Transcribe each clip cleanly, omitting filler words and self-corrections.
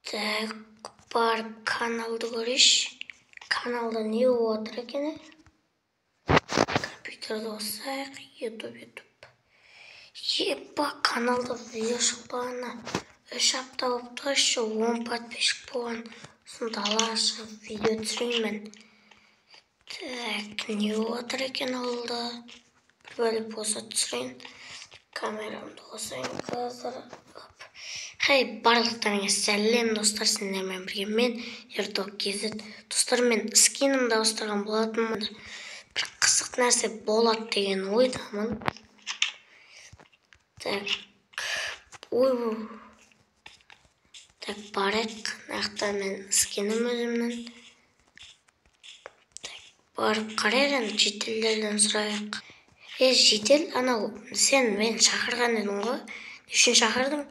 Так, барып каналды көрейш. Каналда не болып отыр екен? Компьютерді қоссайық, YouTube. Епа, каналда видео шықпағаны 3 апта болыпты, еще 10 подписчик болған. Сонда алғашқы видео түсірейін. Так, не болып отыр екен олда? Бір бөліп болса түсірейін. Камерамды қосайын қазір. Хей, барлықтарыңа сәлем достар, сендермен бірге мен Ертоп-kz. Достар, мен скинімді ауыстырған болатынмын. Бір қызық нәрсе болады деген ойдамын. Так, так, барайық. Нақта мен скинім өзімнің. Так, барып қарайық, жетелдерден сұрайық. Жетел, анау, сен мен шақырған едің ғой? Не үшін шақырдың?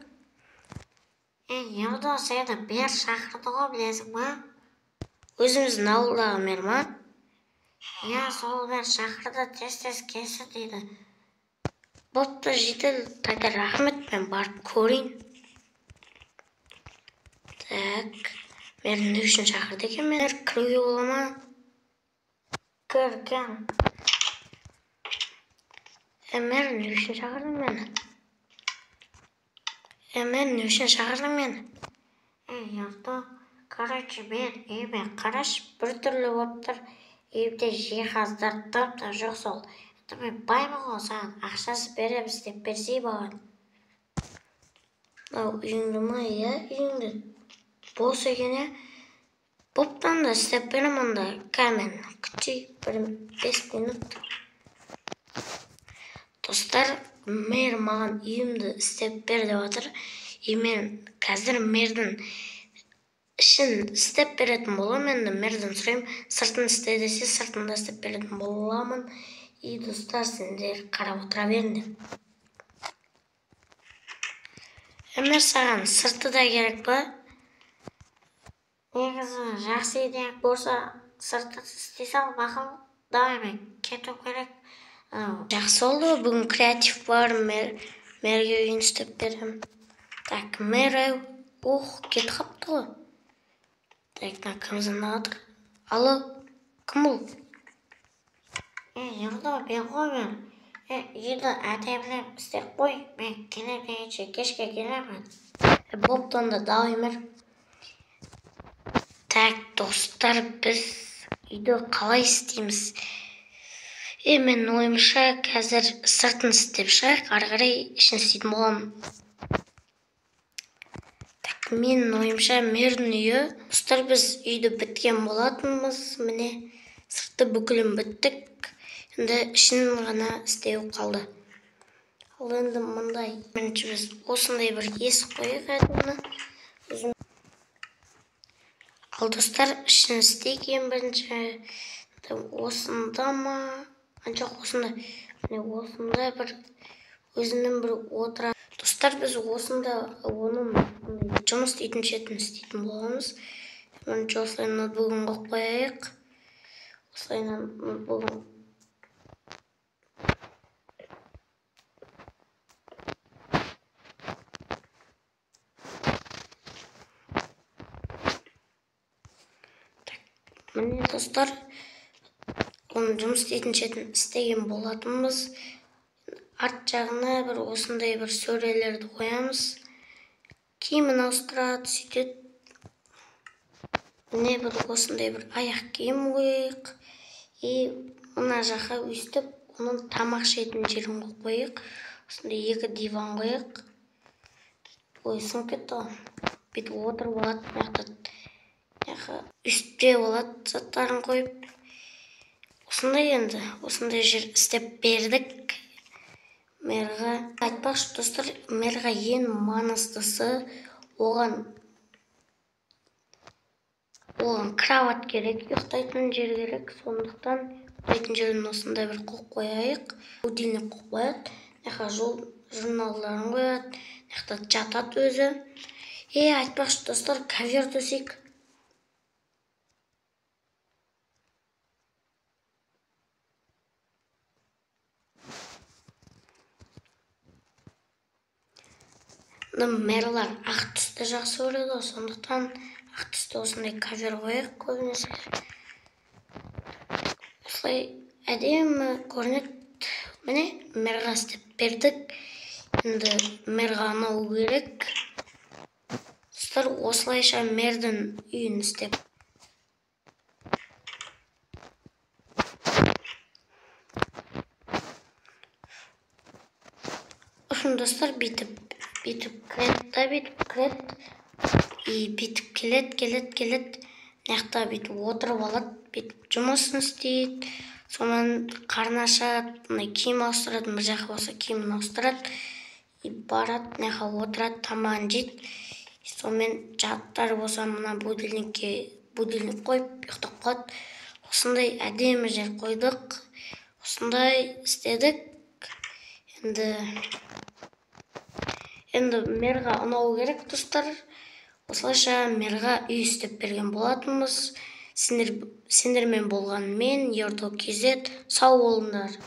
Ердос, сені бер шақырды ғой, білесің ба? Өзіміздің ауылдағы мер ма? Сол бер шақырды, тез келсін дейді. Бопты, жетел, тайда рахмет, мен барып көрейін. Так, мер не үшін шақырды екен? Мер кіруге бола ма? Көрген. Мер не үшін шақырдың мені? Мен не үшін шақырдың мені? Ердос, короче, мен үйіме қараш, бір түрлі боптыр. Үйімде жиһаздар тап-та жоқ сол. Мен баймын ғой, саған ақшасы береміз деп берсей баған. Үйіңді ма? Үйіңді бос екен, Боптан да істеп берем онда. Кәмен күтейік 5 минут. Достар, мер маған үйімді істеп бер деп жатыр. Мен қазір мердің ішін істеп беретін боламын. Енді мерден сұрайым, сыртын істе десе, сыртында істеп беретін боламын. Достар, сендер қарап отыра беріңдер. Мер саған сырты да керек па? Негізі жақсы идея болса, сырты істей сал, мақұл. Давай, мен кету керек. Жақсы oldu, бүгін креатив бар, мерге үйін істеп берем. Так, мер, кетіп қапты ғой. Так, кім звондап жатыр? Алло, кім ол? Ердос, мен ғой мен. Үйді әдемілеп істеп қой, мен келемейінше кешке келемін. Бопты онда, давай мер. Так, достар, біз үйді қалай істейміз? Мен ойымша қазір сыртын істеп шығайық, ары қарай ішін істейтін боламын. Так, мен ойымша мердің үйі. Достар, біз үйді біткен болатынбыз. Міне, сырты бүкілін біттік. Енді ішін ғана істеу қалды. Ал енді мұндай. Бірінші біз осындай бір есік қойық әдімі. Ал достар, ішін істейкен бірінші. Осында ма? Жоқ, осында. Міне осында бір өзінің бір отыра. Достар, біз осында оның жұмыс істейтін шетін істейтін боламыз. Бірінші осылай ноутбугын қойып қояйық. Осылай ноутбугын. Міне достар, оның жұмыс істейтін шетін істеген болатынбыз. Арт жағына бір осындай бір сөрелерді қоямыз. Киімін ауыстырады, сөйтеді. Міне бір осындай бір аяқ киім қойық. Мына жаққа өстіп, оның тамақ ішетін жерін қойық. Осындай 2 диван қойық. Сынып кетті ғой. Бүйтіп отырып алады. Үстте болады заттарын қойып. Осындай енді, осындай жер істеп бердік. Мерға айтпақшы достар, мерға ең маңыздысы оған кроват керек, ұйықтайтын жер керек. Сондықтан ұйықтайтын жерін осындай бір қойып қояйық. Будильник қойып қояды. Мына журналдарын қояды. Мына жатады өзі. Айтпақшы достар, ковер төсейік. Мерлар ақ түсті түсті жақсы көреді, сондықтан ақ түсті осындай кавер қояйық көбінесе. Осылай әдемі көрінеді. Міне мэрға істеп бердік. Енді мэрға анау керек. Достар, осылайша мэрдің үйін істеп. Достар, бүйтіп кірет, бүйтіп келет, мынаяқта бүйтіп отырып алады, бүйтіп жұмысын істейді, сонан қарын ашады, киім ауыстырады, бір жаққа болса киімін ауыстырады, барады, мынаяққа отырады, тамағын жейді, сонымен жаттары болса мына будильник қойып ұйықтап қалады. Осындай әдемі жер қойдық, осындай істедік. Енді мэрға ұнау керек, достар. Осылайша мэрға үй істеп берген болатынбыз. Сендермен болған мен, Ердо KZ. Сау болыңдар.